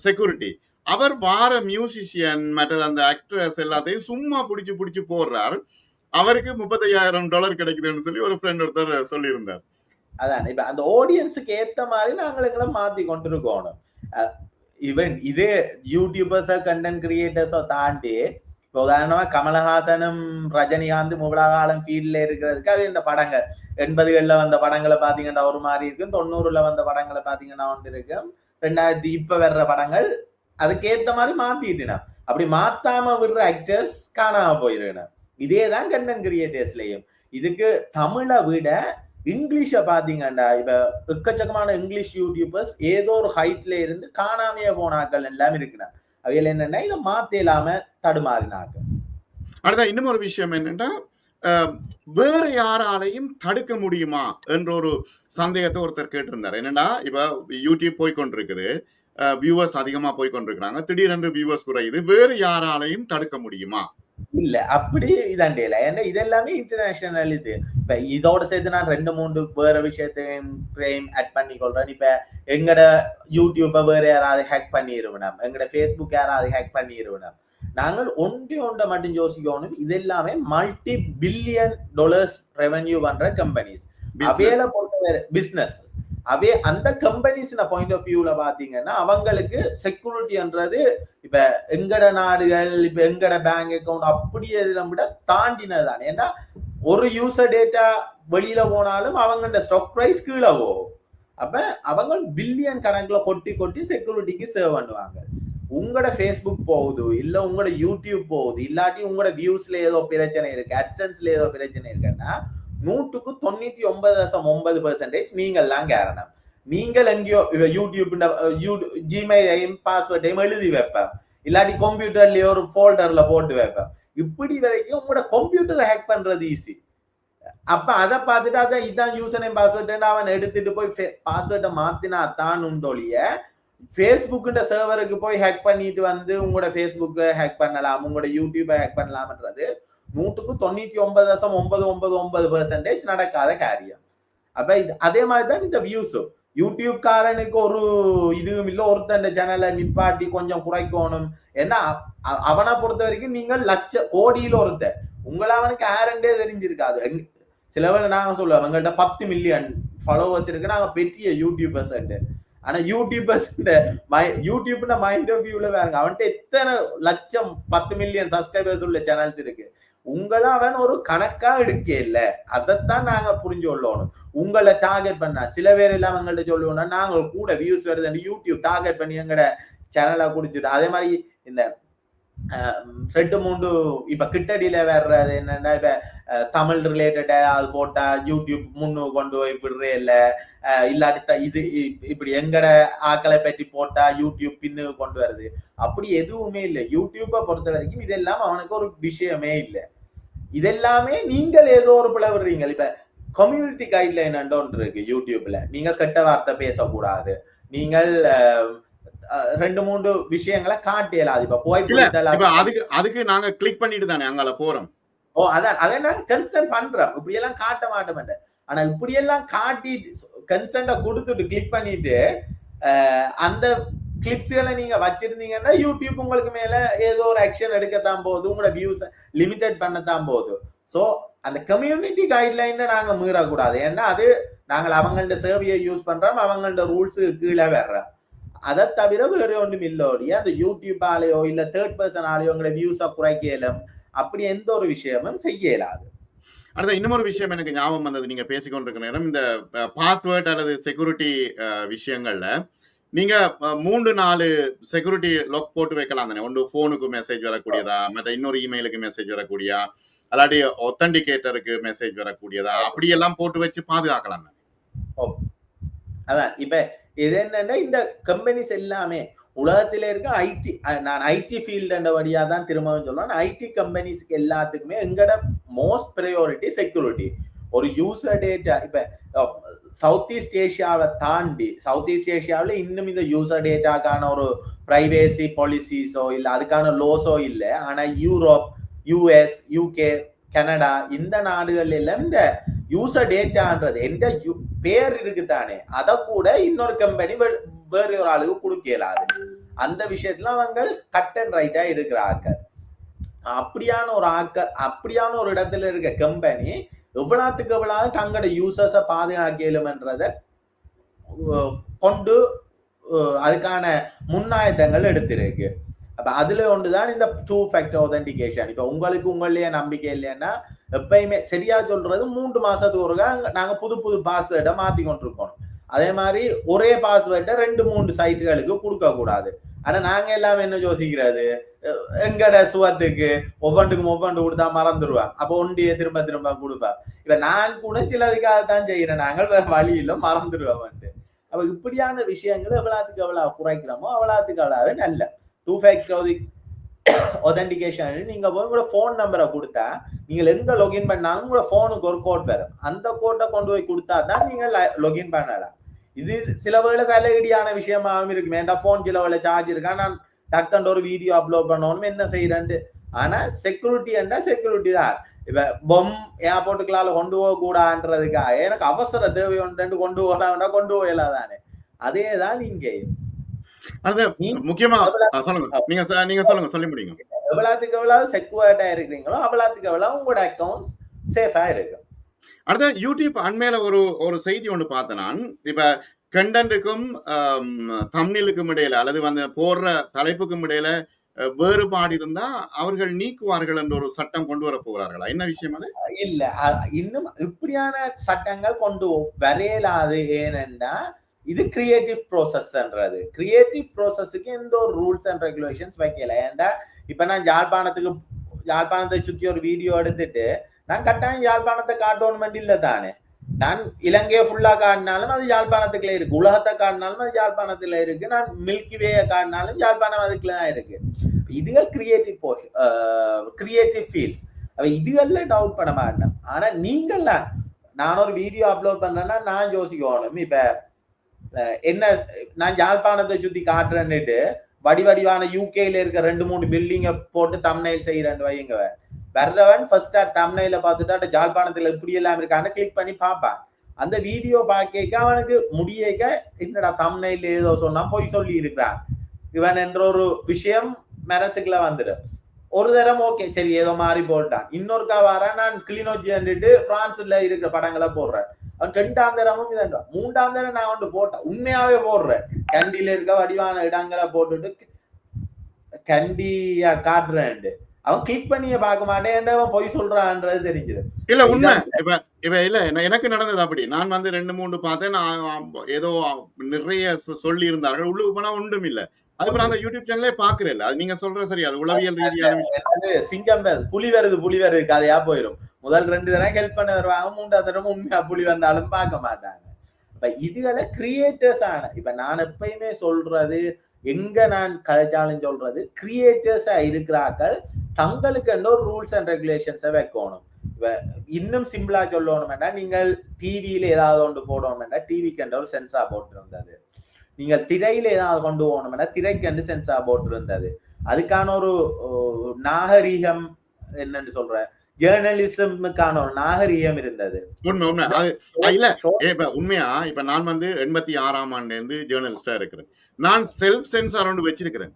செக்யூரிட்டி. அவர் வார மியூசிஷியன் மற்ற அந்த ஆக்ட்ரஸ் எல்லாத்தையும் சும்மா பிடிச்சு போடுறார். அவருக்கு $35,000 கிடைக்குதுன்னு சொல்லி ஒரு ஃப்ரெண்ட் ஒருத்தர் சொல்லியிருந்தார். அதான் இப்ப அந்த ஆடியன்ஸுக்கு ஏத்த மாதிரி நாங்கள் எங்களை மாத்தி கொண்டிருக்கோம். ஈவன் இதே யூடியூபர்ஸோ கண்டென்ட் கிரியேட்டர்ஸோ தாண்டி இப்போ உதாரணமா கமலஹாசனும் ரஜினிகாந்த் முகலாகாலம் ஃபீல்ட்ல இருக்கிறதுக்கு அது இந்த படங்கள் 80களில் வந்த படங்களை பாத்தீங்கன்னா ஒரு மாதிரி இருக்கும், 90ல வந்த படங்களை பாத்தீங்கன்னா ஒன்று இருக்கும், 2000 இப்ப வர்ற படங்கள் அதுக்கேத்த மாதிரி மாத்திட்டுனா. அப்படி மாத்தாம விடுற ஆக்டர்ஸ் காணாம போயிருக்கணும். இதேதான் கண்டென்ட் கிரியேட்டர்ஸ்லயும். இதுக்கு தமிழை விட இங்கிலீஷ பாத்தீங்கன்னா இப்ப எக்கச்சக்கமான இங்கிலீஷ் யூடியூபர்ஸ் ஏதோ ஒரு ஹைட்ல இருந்து காணாமையே போனாக்கள் எல்லாம் இருக்கிறாங்க. அவையில என்னன்னா இதை மாத்த இல்லாம தடுமாறினாங்க. அடுத்த இன்னும் ஒரு விஷயம் என்னன்னா, வேற யாராலையும் தடுக்க முடியுமா என்ற ஒரு சந்தேகத்தை ஒருத்தர் கேட்டிருந்தார். என்னன்னா, இப்ப யூடியூப் போய்கொண்டிருக்குது, வியூவர்ஸ் அதிகமா போய்கொண்டிருக்கிறாங்க, திடீரென்று வியூவர்ஸ் குறையுது, வேறு யாராலையும் தடுக்க முடியுமா? இல்ல அப்படி இதாண்டே இல்ல. ஏன்னா இது எல்லாமே இன்டர்நேஷனல். இது இப்ப இதோட சேர்த்து நான் 2-3 வேற விஷயத்தையும் ஆட் பண்ணி கொள்றேன். இப்ப எங்கட யூடியூப்ப வேற யாராவது ஹேக் பண்ணிடுவேன், எங்கட பேஸ்புக் யாராவது ஹேக் பண்ணிடுவேன். நாங்கள் ஒன்றை மட்டும் யோசிக்கணும், இது எல்லாமே $multi-billion ரெவென்யூ பண்ற கம்பெனிஸ், அவையில பொறுத்த பிசினஸ். அவே அந்த கம்பெனிஸ் பாயிண்ட் ஆஃப் வியூல பாத்தீங்கன்னா அவங்களுக்கு செக்யூரிட்டின்றது இப்ப எங்கட நாடுகள், இப்ப எங்கட பேங்க் அக்கௌண்ட் அப்படியே விட தாண்டினதுதான். ஏன்னா ஒரு யூசர் டேட்டா வெளியில போனாலும் அவங்க ஸ்டாக் பிரைஸ் கீழே போகும். அப்ப அவங்க பில்லியன் கணக்குல கொட்டி செக்யூரிட்டிக்கு சேவ் பண்ணுவாங்க. உங்களோட பேஸ்புக் போகுது, இல்ல உங்களோட யூடியூப் போகுது, இல்லாட்டி உங்களோட வியூஸ்ல ஏதோ பிரச்சனை இருக்கு, அட்சன்ஸ்ல ஏதோ பிரச்சனை இருக்குன்னா 199.9% நீங்கள் எல்லாம் காரணம். நீங்கள் எங்கேயோ யூடியூப் ஜிமெயிலையும் பாஸ்வேர்டையும் எழுதி வைப்பேன், இல்லாட்டி கம்ப்யூட்டர்லயோ ஒரு ஃபோல்டர்ல போட்டு வைப்பேன். இப்படி வரைக்கும் உங்களோட கம்ப்யூட்டரை ஹேக் பண்றது ஈஸி. அப்ப அதை பார்த்துட்டு அதான் இதான் யூசர் நேம் பாஸ்வேர்ட் அவன் எடுத்துட்டு போய் பாஸ்வேர்டை மாத்தினா தான் உண்டோலிய பேஸ்புக் சர்வருக்கு போய் ஹேக் பண்ணிட்டு வந்து உங்களோட பேஸ்புக்கை ஹேக் பண்ணலாம், உங்களோட யூடியூபை ஹேக் பண்ணலாம்ன்றது 199.999% நடக்காத காரியம். அப்ப இது அதே மாதிரிதான் இந்த வியூஸும். யூடியூப் காரனுக்கு ஒரு இதுவும் இல்ல, ஒருத்தன் சேனலை நிப்பாட்டி கொஞ்சம் குறைக்கணும். ஏன்னா அவனை பொறுத்த வரைக்கும் நீங்கள் கோடியில ஒருத்தர், உங்களை அவனுக்கு ஆரண்டே தெரிஞ்சிருக்காது. சில வேளை நாங்க சொல்லுவோம் எங்கள்கிட்ட 10 மில்லியன் ஃபாலோவர்ஸ் இருக்கு, நாங்க பெரிய யூடியூபர்ஸ். ஆனா யூடியூபர்ஸ் யூடியூப்ல மைண்ட் ஆஃப் வியூல பாருங்க, அவன்கிட்ட எத்தனை லட்சம் 10 மில்லியன் சப்ஸ்கிரைபர்ஸ் உள்ள சேனல்ஸ் இருக்கு. உங்களை அவன் ஒரு கணக்கா எடுக்க இல்ல. அதைத்தான் நாங்க புரிஞ்சு கொள்ளணும். உங்களை டார்கெட் பண்ணா சில பேர் எல்லாம் எங்கள்கிட்ட சொல்லுவோம்னா நாங்க கூட வியூஸ் வருது யூடியூப் டார்கெட் பண்ணி எங்கட சேனலா குடிச்சுட்டு. அதே மாதிரி இந்த 2-3 இப்ப கிட்டடியில வர்றது என்னன்னா, இப்ப தமிழ் ரிலேட்டடா அது போட்டா யூடியூப் முன்னுக்கு கொண்டு போய் விடுறே இல்ல, இல்லாட்டி இது இப்படி எங்கட ஆக்களை பற்றி போட்டா யூடியூப் பின்னுக்கு கொண்டு வருது. அப்படி எதுவுமே இல்லை. யூடியூப்பை பொறுத்த வரைக்கும் இதெல்லாம் அவனுக்கு ஒரு விஷயமே இல்லை. இதெல்லாமே நீங்கள் ஏதோ ஒரு பிள்ளை விடுறீங்க. இப்ப கம்யூனிட்டி கைட்லைன் ஒன்று இருக்கு யூடியூப்ல, நீங்க கெட்ட வார்த்தை பேசக்கூடாது, நீங்கள் 2-3 விஷயங்களை காட்டியலாது. இப்ப போய் அதுக்கு நாங்க கிளிக் பண்ணிட்டு தானே அங்கால போறோம். அதான் அதை நாங்க கன்சென்ட் பண்றோம். இப்படி எல்லாம் காட்ட மாட்டோம். ஆனா இப்படி எல்லாம் காட்டி கன்சென்ட கொடுத்துட்டு கிளிக் பண்ணிட்டு அந்த கிளிப்ஸ்களை நீங்க வச்சிருந்தீங்கன்னா யூடியூப் உங்களுக்கு மேல ஏதோ ஒரு ஆக்ஷன் எடுக்கத்தான் போகுது, உங்களோட வியூஸ் லிமிடெட் பண்ணத்தான் போகுது. சோ அந்த கம்யூனிட்டி கைட்லைன் நாங்க மீறக்கூடாது. ஏன்னா அது நாங்கள் அவங்கள்ட்ட சேவையை யூஸ் பண்றோம், அவங்கள்ட்ட ரூல்ஸுக்கு கீழே வர்றோம். அதை தவிர வேற ஒன்றும் இல்லோடைய அந்த யூடியூப் ஆலையோ இல்ல தேர்ட் பர்சன் ஆலையோ உங்களோட வியூஸை குறைக்கலும் அப்படி எந்த ஒரு விஷயமும் செய்ய இயலாது. அடுத்த இன்னொரு விஷயம் எனக்கு ஞாபகம் வந்தது, நீங்க பேசிக்கொண்டிருக்கிற நேரம் இந்த பாஸ்வேர்ட் அல்லது செக்யூரிட்டி விஷயங்கள்ல நீங்க 3-4 செக்யூரிட்டி லாக் போட்டு வைக்கலாம் தானே. ஒன்று போனுக்கு மெசேஜ் வரக்கூடியதா, மற்ற இன்னொரு இமெயிலுக்கு மெசேஜ் வரக்கூடியா, அல்லாட்டி ஒத்தன்டிகேட்டருக்கு மெசேஜ் வரக்கூடியதா அப்படியெல்லாம் போட்டு வச்சு பாதுகாக்கலாம். அதான் இப்ப இது என்னன்னா இந்த கம்பெனிஸ் எல்லாமே உலகத்தில இருக்க ஐடி, நான் ஐடி ஃபீல்டு வழியா தான் திரும்பவும் சொல்லுவேன். ஐடி கம்பெனிஸ்க்கு எல்லாத்துக்குமே எங்கட மோஸ்ட் ப்ரையாரிட்டி செக்யூரிட்டி. ஒரு யூசர் டேட்டா இப்ப சவுத் ஈஸ்ட் ஏஷியாவை தாண்டி சவுத் ஈஸ்ட் ஏஷியாவில் இன்னும் இந்த யூசர் டேட்டாக்கான ஒரு பிரைவேசி பாலிசிஸோ இல்ல அதுக்கான லோஸோ இல்லை. ஆனா யூரோப், யூஎஸ், யூகே, கனடா இந்த நாடுகள் எல்லாம் இந்த யூசர் டேட்டான்றது எந்த பேர் இருக்குதானே அதை கூட இன்னொரு கம்பெனி வேற ஒரு ஆளுக்கு கொடுக்க இயலாது. அந்த விஷயத்துல அவங்க கட் அண்ட் ரைட்டா இருக்கிற ஆக்கள். அப்படியான ஒரு இடத்துல இருக்க கம்பெனி எவ்வளவுக்கு எவ்வளவு தங்களோட யூசர்ஸை பாதுகாக்கலும்ன்றத கொண்டு அதுக்கான முன்னாயத்தங்கள் எடுத்திருக்கு. அப்ப அதுல ஒன்றுதான் இந்த 2 factor authentication. இப்ப உங்களுடைய நம்பிக்கை இல்லைன்னா எப்பயுமே சரியா சொல்றது 3 மாசத்துக்கு ஒருக்கா நாங்க புது பாஸ்வேர்டை மாத்தி கொண்டிருக்கோம். அதே மாதிரி ஒரே பாஸ்வேர்டை 2-3 சைட்டுகளுக்கு கொடுக்க கூடாது. ஆனா நாங்க எல்லாமே என்ன யோசிக்கிறது, எங்கட சுவத்துக்கு ஒவ்வொன்று கொடுத்தா மறந்துடுவாங்க. அப்ப ஒண்டிய திரும்ப கொடுப்பா. இப்ப நான் கூட சிலதுக்காகத்தான் செய்யறேன், நாங்கள் வேற வழியில மறந்துடுவோம். அப்ப இப்படியான விஷயங்கள் எவ்வளவுக்கு எவ்வளவு குறைக்கிறோமோ அவ்வளவுக்கு அவ்வளவு நல்ல. 2 factor authentication நீங்க உங்களோட போன் நம்பரை கொடுத்தா நீங்க எங்க லொகின் பண்ணாலும் உங்களோட போனுக்கு ஒரு கோட் வரும். அந்த கோட்டை கொண்டு போய் கொடுத்தா தான் நீங்க லொகின் பண்ணலாம். இது சில வேளை தலையடியான விஷயமாகவும் இருக்கு. ஏன்டா போன் சில வேளை சார்ஜ் இருக்கா, நான் டக்குன்னு ஒரு வீடியோ அப்லோட் பண்ணணும் என்ன செய்யறேன். ஆனா செக்யூரிட்டி தான். இப்ப பொம் ஏர்போர்ட்டுகளால கொண்டு போக கூடாதுன்றதுக்காக எனக்கு அவசர தேவை ஒன்று கொண்டு போகலாம், கொண்டு போயிடலாதானே. அதேதான் இங்க அது முக்கியமா சொல்லுங்க, நீங்க சொல்லுங்க, சொல்லி முடியுங்க. எவ்வளவுக்கு எவ்வளவு செக்யூர்டா இருக்கிறீங்களோ அவ்வளவுக்கு எவ்வளவு உங்களோட அக்கௌண்ட்ஸ் சேஃபா இருக்கு. அடுத்த யூடியூப் அண்மையில ஒரு செய்தி ஒன்று பார்த்தேன் நான். இப்ப கண்டென்ட்டுக்கும் தம்ப்நெயிலுக்கும் இடையில அல்லது வந்து போடுற தலைப்புக்கும் இடையில வேறுபாடு இருந்தா அவர்கள் நீக்குவார்கள் என்ற ஒரு சட்டம் கொண்டு வர போகிறார்களா? என்ன விஷயம் அது? இல்ல, இன்னும் இப்படியான சட்டங்கள் கொண்டு வரையலாது. ஏனென்றா இது கிரியேட்டிவ் ப்ரோசஸ்ன்றது. கிரியேட்டிவ் ப்ரோசஸுக்கு எந்த ஒரு ரூல்ஸ் அண்ட் ரெகுலேஷன்ஸ் வைக்கல. ஏன்டா இப்ப நான் யாழ்ப்பாணத்தை சுத்தி ஒரு வீடியோ எடுத்துட்டு நான் கட்டாயம் யாழ்ப்பாணத்தை காட்டணும் இல்ல தானே. நான் இலங்கையை ஃபுல்லா காட்டினாலும் அது யாழ்ப்பாணத்துக்குள்ள இருக்கு, உலகத்தை காட்டினாலும் அது யாழ்ப்பாணத்துல இருக்கு, நான் மில்கி வேயை காட்டினாலும் யாழ்ப்பாணம் அதுக்குள்ளதான் இருக்கு. இதுகள் கிரியேட்டிவ் ஃபீல்ட்ஸ். இதுகள்ல டவுட் பண்ண மாட்டேன். ஆனா நீங்கள்லாம் நான் ஒரு வீடியோ அப்லோட் பண்றேன்னா நான் யோசிக்கணும். இப்ப என்ன நான் யாழ்ப்பாணத்தை சுத்தி காட்டுறேன்னுட்டு வடிவான யூகேல இருக்க 2-3 பில்டிங்க போட்டு தம்ப்நெயில் செய்யறேன் வைங்க. வர்றவன் ஃபர்ஸ்ட் தம்ப்நெயில பார்த்துட்டு யாழ்ப்பாணத்துல இப்படி எல்லாம் இருக்கான்னு கிளிக் பண்ணி பார்ப்பான். அந்த வீடியோ பார்க்க அவனுக்கு முடியக்க என்னடா தம்ப்நெயில் ஏதோ சொன்னா போய் சொல்லி இருக்கிறான் இவன் என்ற ஒரு விஷயம் மனசுக்குள்ள வந்துடும். ஒரு தரம் ஓகே சரி ஏதோ மாறி போட்டான். இன்னொருக்கா வர நான் கிளினோஜிட்டு பிரான்ஸ்ல இருக்கிற படங்களை போடுறேன். அவன் 2ஆம் தரமும் 3ஆம் தரம் நான் வந்து போட்டேன். உண்மையாவே போடுறேன். கண்டியில இருக்க வடிவான இடங்களை போட்டுட்டு கண்டியா காட்டுறேன். அவன் கிளிக் பண்ணிய பார்க்க மாட்டேன், அவன் பொய் சொல்றான்றது தெரிஞ்சிடும். இல்ல உண்மை. இப்ப இல்ல எனக்கு நடந்தது அப்படி. நான் வந்து 2-3 பார்த்தேன். நான் ஏதோ நிறைய சொல்லி இருந்தார்கள், உள்ளுக்கு போனா ஒன்றும் இல்ல. அதுக்கப்புறம் அந்த யூடியூப் சேனலே பாக்குறேன். அது நீங்க சொல்ற சரி, அது உளவியல் ரீதியான விஷயம். சிங்கம் புலி வருது கதையா போயிடும். முதல் 2 தடவை ஹெல்ப் பண்ண வருவாங்க, 3ஆவது தடவை உண்மையா புலி வந்தாலும் பார்க்க மாட்டாங்க. இப்ப இதுகளை கிரியேட்டர்ஸ் ஆன இப்ப நான் எப்பயுமே சொல்றது, எங்க நான் கதைச்சாலும் சொல்றது, கிரியேட்டர்ஸா இருக்கிறார்கள் தங்களுக்கு ஒரு ரூல்ஸ் அண்ட் ரெகுலேஷன்ஸை வைக்கணும். இன்னும் சிம்பிளா சொல்லணும்னா நீங்கள் டிவியில ஏதாவது ஒன்று போடணும்னா டிவிக்கு ஒரு சென்சார் போட்டு இருந்தது. நீங்க திரையில ஏதாவது கொண்டு போகணும்னா திரைக்கு சென்சார் போட்டு இருந்தது. அதுக்கான ஒரு நாகரீகம் என்னன்னு சொல்ற ஜேர்னலிசமுக்கான ஒரு நாகரீகம் இருந்தது. உண்மை இல்ல இப்ப உண்மையா இப்ப நான் வந்து 86ஆம் ஆண்டுல இருந்து ஜேர்னலிஸ்டா இருக்கிறேன். நான் செல்ஃப் சென்சார் ஒன்று வச்சிருக்கிறேன்.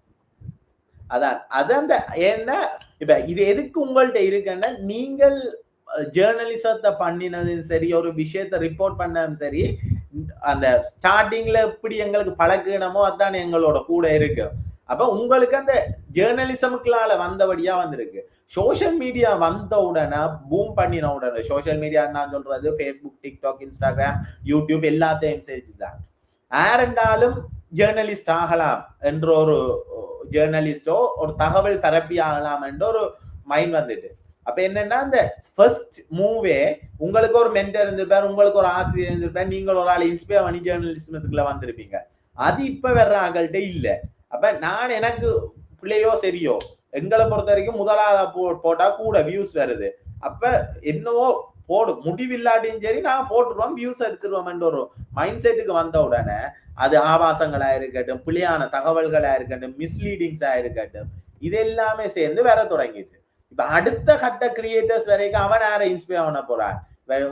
அதான் ஏன்னா இப்ப இது எதுக்கு உங்கள்ட்ட இருக்குன்னா, நீங்கள் ஜேர்னலிசத்தை பண்ணினதும் சரி, ஒரு விஷயத்த ரிப்போர்ட் பண்ணதும் சரி, அந்த ஸ்டார்டிங்ல எப்படி எங்களுக்கு பழக்கணுமோ அதான் எங்களோட கூட இருக்கு. அப்ப உங்களுக்கு அந்த ஜேர்னலிசமுக்குள்ளால வந்தபடியா வந்திருக்கு. சோசியல் மீடியா வந்த உடனே பூம் பண்ணின உடனே, சோசியல் மீடியா நான் சொல்றது ஃபேஸ்புக், டிக்டாக், இன்ஸ்டாகிராம், யூடியூப் எல்லாத்தையும் சேர்த்துதான் யாரென்றாலும் ஜேர்னலிஸ்ட் ஆகலாம் என்ற ஒரு ஜேர்னலிஸ்டோ ஒரு தகவல் பரப்பி ஆகலாம் என்ற ஒரு மைண்ட் வந்துட்டு அப்ப என்னன்னா அந்த ஃபர்ஸ்ட் மூவே உங்களுக்கு ஒரு மென்டர் இருந்திருப்பார், உங்களுக்கு ஒரு ஆசிரியர் இருந்திருப்பார், நீங்கள் ஒரு ஆள் இன்ஸ்பயர் பண்ணி ஜேர்னலிசத்துக்குள்ள வந்திருப்பீங்க. அது இப்ப வர்ற ஆகள்கிட்ட இல்ல. அப்ப நான் எனக்கு பிள்ளையோ சரியோ எங்களை பொறுத்த வரைக்கும் முதலாவது போட்டா கூட வியூஸ் வருது. அப்ப என்னவோ முடிவில்லாட்டியும் சரி நான் போட்டுருவோம், வியூஸ் எடுத்துருவோம் ஒரு மைண்ட் செட்டுக்கு வந்த உடனே அது ஆபாசங்களா இருக்கட்டும், பிள்ளையான தகவல்களா இருக்கட்டும், மிஸ்லீடிங்ஸா இருக்கட்டும், இது எல்லாமே சேர்ந்து வர தொடங்கிட்டு இப்ப அடுத்த கட்ட கிரியேட்டர்ஸ் வரைக்கும் அவன் யாரை இன்ஸ்பயர் பண்ண போறான்.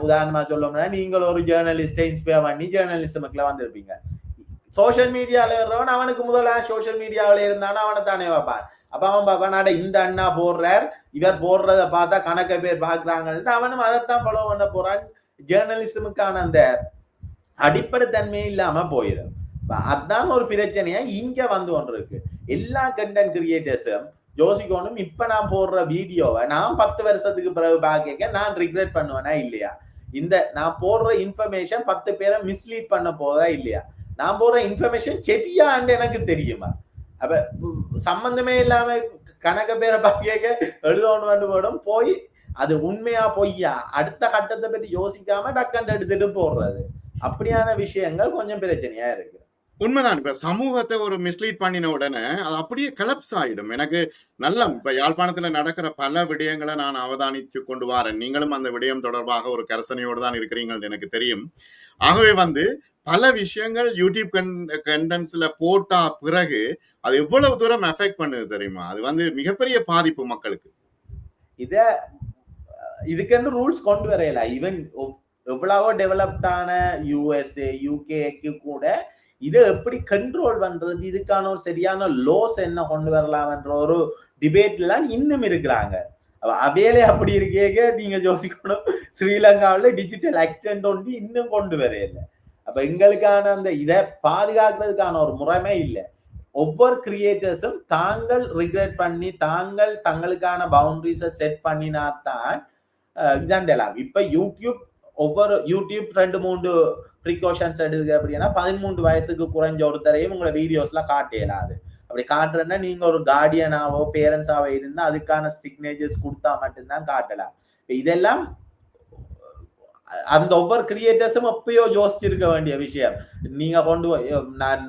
உதாரணமா சொல்லணும்னா நீங்கள் ஒரு ஜேர்னலிஸ்டை இன்ஸ்பயர் பண்ணி ஜேர்னலிஸ்டுக்குள்ள வந்திருப்பீங்க. சோசியல் மீடியால இருக்கிறவன் அவனுக்கு முதல்ல சோசியல் மீடியாவில இருந்தானா அவனை தானே வைப்பான். அப்ப அவன் பாப்பான், இந்த அண்ணா போடுறார், இவர் போடுறத பார்த்தா கணக்க பேர் பாக்குறாங்கன்னு அவனும் அதைத்தான் ஃபாலோ பண்ண போறான். ஜேர்னலிசமுக்கான அந்த அடிப்படை தன்மையே இல்லாம போயிடும். அதுதான் ஒரு பிரச்சனையா இங்க வந்து ஒன்று இருக்கு. எல்லா கண்டென்ட் கிரியேட்டர்ஸும் யோசிக்கணும், இப்ப நான் போடுற வீடியோவை நான் 10 வருஷத்துக்கு பிறகு பாக்க நான் ரிக்ரெட் பண்ணுவேனா இல்லையா, இந்த நான் போடுற இன்ஃபர்மேஷன் 10 பேரை மிஸ்லீட் பண்ண போதா இல்லையா, நான் போடுற இன்ஃபர்மேஷன் செட்டியான்னு எனக்கு தெரியுமா. அப்ப சம்பந்தமே இல்லாம கணக்க பேரை பாக்க எழுதணும் போடும், போய் அது உண்மையா பொய்யா அடுத்த கட்டத்தை பற்றி யோசிக்காம டக்கண்ட் எடுத்துட்டு போடுறது, அப்படியான விஷயங்கள் கொஞ்சம் பிரச்சனையா இருக்கு. உண்மைதான். இப்ப சமூகத்தை ஒரு மிஸ்லீட் பண்ணின உடனே அது அப்படியே கலப்ஸ் ஆயிடும். எனக்கு நல்ல இப்ப யாழ்ப்பாணத்துல நடக்கிற பல விடயங்களை நான் அவதானித்து கொண்டு வரேன். நீங்களும் அந்த விடயம் தொடர்பாக ஒரு கரசனையோடு தான் இருக்கிறீங்கன்னு எனக்கு தெரியும். ஆகவே பல விஷயங்கள் யூடியூப் கண்டென்ட்ஸ்ல போட்டா பிறகு அது எவ்வளவு தூரம் எஃபெக்ட் பண்ணுது தெரியுமா? அது மிகப்பெரிய பாதிப்பு மக்களுக்கு. இதுக்கு ரூல்ஸ் கொண்டு வரையல. ஈவன் எவ்வளவோ டெவலப்டான யூஎஸ்ஏ யூகேக்கு கூட இதை எப்படி கண்ட்ரோல் பண்றது, இதுக்கான ஒரு சரியான லோஸ் என்ன கொண்டு வரலாம் என்ற ஒரு டிபேட்ல இன்னும் இருக்கிறாங்க. அவையிலே அப்படி இருக்கே நீங்க யோசிக்கணும், ஸ்ரீலங்காவில டிஜிட்டல் ஆக்சென்ட் ஒன்று இன்னும் கொண்டு வரையில. அப்ப எங்களுக்கான அந்த இதை பாதுகாக்கிறதுக்கான ஒரு முறைமே இல்லை. ஒவ்வொரு கிரியேட்டர்ஸும் தாங்கள் ரிக்ரெட் பண்ணி தாங்கள் தங்களுக்கான பவுண்டரிஸை செட் பண்ணினாத்தான் இதாண்டலாம். இப்ப ஒவ்வொரு யூடியூப் 2-3 ப்ரிகாஷன்ஸ் எடுக்குது அப்படின்னா 13 வயசுக்கு குறைஞ்ச ஒருத்தரையும் உங்களை வீடியோஸ்ல காட்ட இயலாது. அப்படி காட்டுறதுன்னா நீங்க ஒரு கார்டியனாவோ பேரண்ட்ஸாவோ இருந்தா அதுக்கான சிக்னேச்சர்ஸ் கொடுத்தா மட்டும்தான் காட்டலாம். இதெல்லாம் அந்த ஒவ்வொரு கிரியேட்டர்ஸும் எப்பயோ யோசிச்சிருக்க வேண்டிய விஷயம். நீங்க நான்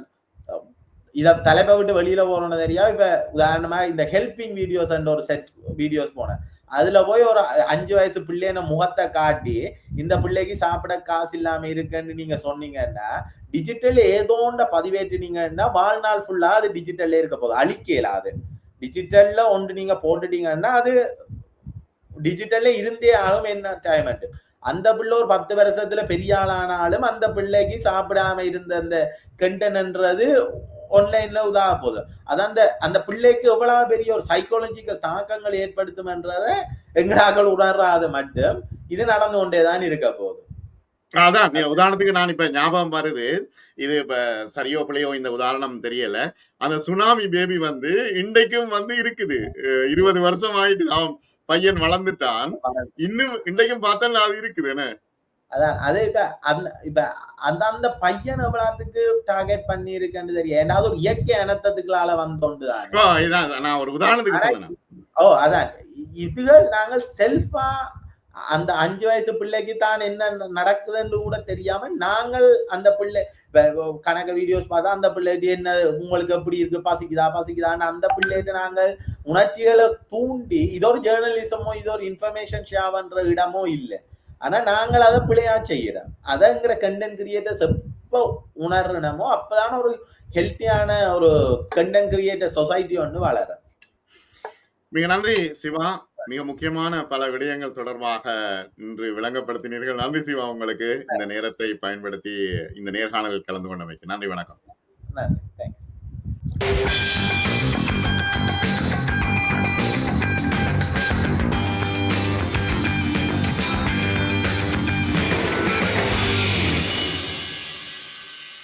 இத தலைப்பை விட்டு வெளியில போறோம்னு தெரியா. இப்ப உதாரணமா இந்த ஹெல்பிங் வீடியோஸ் ஒரு செட் வீடியோஸ் போனேன். அதுல போய் ஒரு 5 வயசு பிள்ளைன முகத்தை காட்டி இந்த பிள்ளைக்கு சாப்பிட காசு இல்லாம இருக்குன்னு நீங்க சொன்னீங்கன்னா, டிஜிட்டல் ஏதோண்ட பதிவேற்றினீங்கன்னா வாழ்நாள் ஃபுல்லா அது டிஜிட்டல்ல இருக்க போகுது, அழிக்கலாது. டிஜிட்டல்ல ஒன்று நீங்க போட்டுட்டீங்கன்னா அது டிஜிட்டல்ல இருந்தே ஆகும். என்ன டைம் அந்த பிள்ளை ஒரு 10 வருஷத்துல பெரிய ஆளானாலும் அந்த பிள்ளைக்கு சாப்பிடாம இருந்த அந்த கண்டென்ட்ன்றது ஆன்லைன்ல உதவ போகுது. அது அந்த பிள்ளைக்கு எவ்வளவு பெரிய ஒரு சைக்காலஜிக்கல் தாக்கங்கள் ஏற்படுத்தும் என்றத எங்களாக்கள் உணராத மட்டும் இது நடந்து கொண்டேதான் இருக்க போகுது. அதான் உதாரணத்துக்கு நான் இப்ப ஞாபகம் வருது, இது இப்ப சரியோ பிள்ளையோ இந்த உதாரணம் தெரியல. அந்த சுனாமி பேபி இன்றைக்கும் இருக்குது. 20 வருஷம் ஆயிட்டு அவன் பையன் வளர்ந்துட்டான், இன்னும் இன்றைக்கும் பார்த்தா அது இருக்குது. என்ன அதான் அது இப்ப அந்த பையன் எவ்வளவுக்கு டார்கெட் பண்ணி இருக்குன்னு தெரியும். ஏதாவது ஒரு இயற்கை இனத்துக்குள்ளால வந்தோண்டுதான் நான் ஒரு உதாரணத்துக்கு சொன்னேன். அதான் இதுகள் நாங்கள் செல்ஃபா அந்த 5 வயசு பிள்ளைக்கு தான் என்ன நடக்குதுன்னு கூட தெரியாம நாங்கள் அந்த பிள்ளை கணக்க வீடியோஸ் பார்த்தா அந்த பிள்ளைட்டு என்ன உங்களுக்கு எப்படி இருக்கு, பசிக்குதான்னு அந்த பிள்ளைட்டு நாங்கள் உணர்ச்சிகளை தூண்டி இது ஒரு ஜேர்னலிசமோ இது ஒரு இன்ஃபர்மேஷன் ஷேர் பண்ற இடமோ இல்லை. ஆனா நாங்கள் அதை பிள்ளையா செய்யறோம். அதங்கிற கண்டென்ட் கிரியேட்டர்ஸ் எப்ப உணர்றனமோ அப்பதான ஒரு ஹெல்த்தியான ஒரு கண்டென்ட் கிரியேட்டர் சொசைட்டி ஒன்று வளர. மிக நன்றி சிவா. மிக முக்கியமான பல விடயங்கள் தொடர்பாக இன்று விளங்கப்படுத்தினீர்கள். நன்றி சிவா, உங்களுக்கு இந்த நேரத்தை பயன்படுத்தி இந்த நேர்காணலில் கலந்து கொண்டமைக்கு நன்றி. வணக்கம். நன்றி. தேங்க்ஸ்.